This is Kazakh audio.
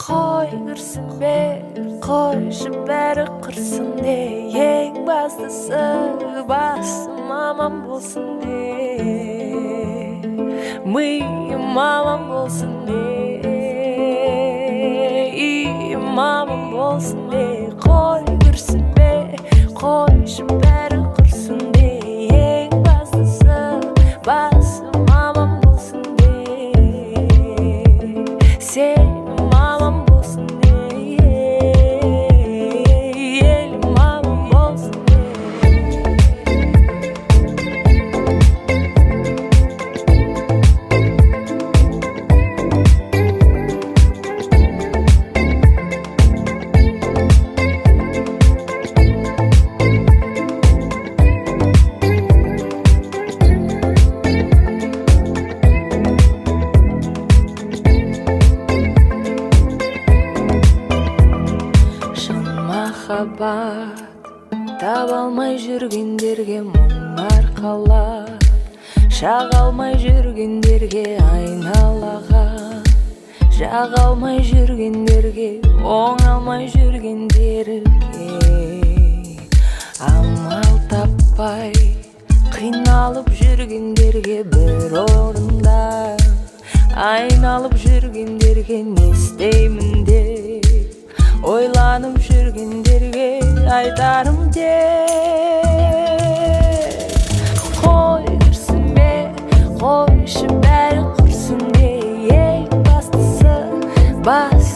Qo'y ursin be, qo'yshi bari qursin de, eng bastisi basim aman bo'lsin de, miyim aman bo'lsin de, iyim aman bo'lsin de. Qo'y ursin be, qo'yshi bari qursin de, eng bastisi basim aman bo'lsin de, sen махаббат таба алмай жүргендерге мұңар қалар, шаға алмай жүргендерге айналаған, жаға алмай жүргендерге, оңалмай жүргендерге, амал таппай қиналып жүргендерге, бір орында айналып жүргендерге, не істеймін деп ойланып жүргендерге айтарым тек: қой үрсін бе, қойшы бәрі құрсын де, ең бастысы бас